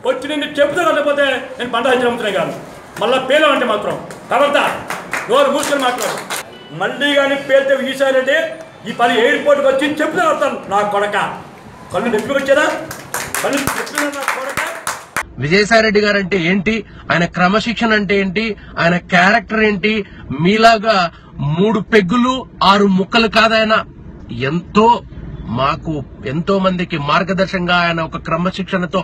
వచ్చి నిన్ను చెప్తూ వెళ్ళకపోతే నేను పంట హెచ్చరిస్తున్నాయి కాదు. మళ్ళీ పేలం అంటే మాత్రం తర్వాత ఎవరు మూసుకొని మాట్లాడు. మళ్ళీ కానీ పేలితే ఈసారి ఈ 10 ఎయిర్పోర్ట్కి వచ్చి చెప్తూ వస్తాను నా కొడక. కళ్ళు నెప్పి వచ్చేదా? కళ్ళు చెప్తున్నా నా కొడక. విజయసాయిరెడ్డి గారు అంటే ఏంటి, ఆయన క్రమశిక్షణ అంటే ఏంటి, ఆయన క్యారెక్టర్ ఏంటి, మీలాగా 3 పెగ్గులు 6 ముక్కలు కాదాయన. ఎంతో మందికి మార్గదర్శకంగా ఆయన ఒక క్రమశిక్షణతో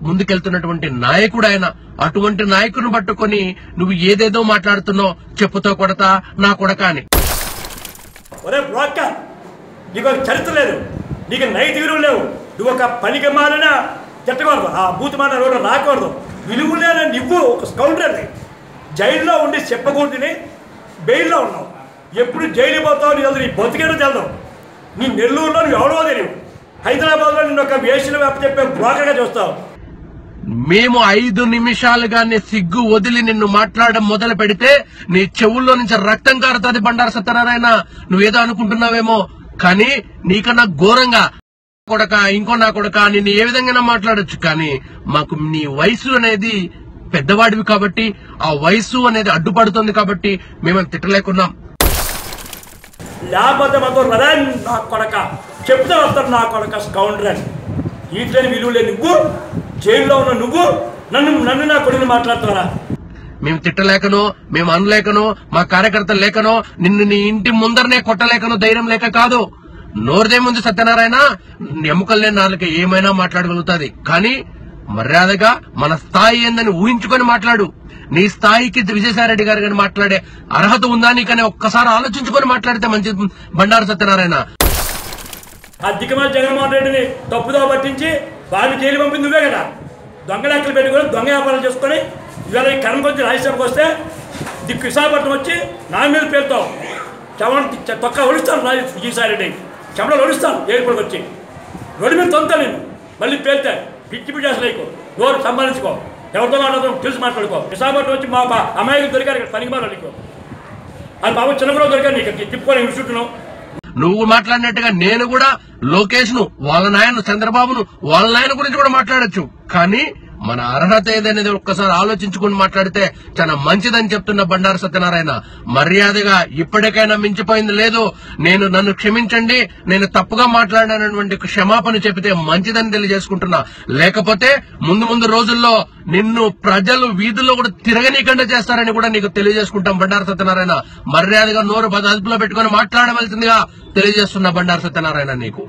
ముందుకెళ్తున్నటువంటి నాయకుడు ఆయన. అటువంటి నాయకుడిని పట్టుకొని నువ్వు ఏదేదో మాట్లాడుతున్నావు, చెప్పుతో కొడతా నా కొడక అని. ఒరే బ్రోక్క, నీకు ఒక చరిత్ర లేదు, నీకు నైతిక విలువలు లేవు. నువ్వు ఒక పనికి మాలిన చెట్టకూడదు, ఆ బూత్ మాట రోడ్డు రాకూడదు. విలువ లేని నువ్వు ఒక స్కౌంటర్. జైల్లో ఉండి చెప్పకూడదని బెయిల్లో ఉన్నావు. ఎప్పుడు జైలు పోతావు నీ తెలుసు, నీ బతికేటో తెలుదు. నీ నెల్లూరులో నువ్వు ఎవడో తెలియవు. హైదరాబాద్లో నిన్ను ఒక వేషలు చెప్పే బ్రోకర్గా చూస్తావు. మేము 5 నిమిషాలుగానే సిగ్గు వదిలి నిన్ను మాట్లాడడం మొదలు పెడితే నీ చెవుల్లో నుంచి రక్తం కారుతుంది బండారు సత్యనారాయణ. నువ్వేదో అనుకుంటున్నావేమో, కానీ నీకన్నా ఘోరంగా కొడక ఇంకో నా కొడక నిన్ను ఏ విధంగా మాట్లాడొచ్చు. కానీ మాకు నీ వయసు అనేది పెద్దవాడివి కాబట్టి, ఆ వయసు అనేది అడ్డుపడుతుంది కాబట్టి మేము తిట్టలేకున్నాం. లేకపోతే మాకు రదా నా కొడక చెప్తా వస్తాడు నా కొడక స్కౌండర్ అని. వీటిని విలువ లేని నువ్వు, జైల్లో ఉన్న నువ్వు నన్ను నా కొడుకుని మాట్లాడుతారా? మేము తిట్టలేకనో, మేము అనలేకనో, మా కార్యకర్తలు లేకనో, నిన్ను నీ ఇంటి ముందరనే కొట్టలేకనో ధైర్యం లేక కాదు. నోరుదేముంది సత్యనారాయణ, ఎముకలు లేని నాలుక ఏమైనా మాట్లాడగలుగుతుంది. కానీ మర్యాదగా మన స్థాయి ఏందని ఊహించుకొని మాట్లాడు. నీ స్థాయికి విజయసాయిరెడ్డి గారు కానీ మాట్లాడే అర్హత ఉందా నీకని ఒక్కసారి ఆలోచించుకొని మాట్లాడితే మంచిది బండారు సత్యనారాయణ. ఆ దిక్కుమాల జగన్మోహన్ రెడ్డిని తప్పుదో పట్టించి వారిని జైలు పంపింది నువ్వే కదా. దొంగ లెక్కలు పెట్టుకొని దొంగ వ్యాపారం చేసుకొని ఇవాళ ఈ కర్మకు వచ్చి రాజ్యసభకు వస్తే దిక్కు విశాఖపట్నం వచ్చి నా మీద పేరుతావు. తొక్క ఒడుస్తాను విజయసాయిరెడ్డి, చెమటలు ఒడుస్తాను ఎయిర్పోర్ట్కి వచ్చి రోడ్డు మీద తొంతా నేను. మళ్ళీ పేలితే పిచ్చి పిచ్చి అసలు నీకు నోరు సంపాదించుకో, ఎవరితో మాట్లాడుతాం తెలిసి మాట్లాడుకో. విశాఖపట్నం వచ్చి మా అమ్మాయికి దొరికారు ఇక్కడ పనికి మాట్లాడు నీకు. అది బాబు చిన్నప్పుడు దొరికారు నీకు తిప్పుకొని ఇన్స్టిట్యూట్ను. నువ్వు మాట్లాడినట్టుగా నేను కూడా లోకేష్ ను, వాళ్ళ నాయన చంద్రబాబును, వాళ్ళ నాయన గురించి కూడా మాట్లాడొచ్చు. కానీ మన అర్హత ఏదనేది ఒక్కసారి ఆలోచించుకుని మాట్లాడితే చాలా మంచిదని చెప్తున్న బండారు సత్యనారాయణ. మర్యాదగా ఇప్పటికైనా మించిపోయింది లేదు. నన్ను క్షమించండి, నేను తప్పుగా మాట్లాడినటువంటి క్షమాపణ చెబితే మంచిదని తెలియజేసుకుంటున్నా. లేకపోతే ముందు రోజుల్లో నిన్ను ప్రజలు వీధుల్లో కూడా తిరగనీకుండా చేస్తారని కూడా నీకు తెలియజేసుకుంటాం బండారు సత్యనారాయణ. మర్యాదగా నోరు అదుపులో పెట్టుకుని మాట్లాడవలసిందిగా తెలియజేస్తున్నా బండారు సత్యనారాయణ నీకు.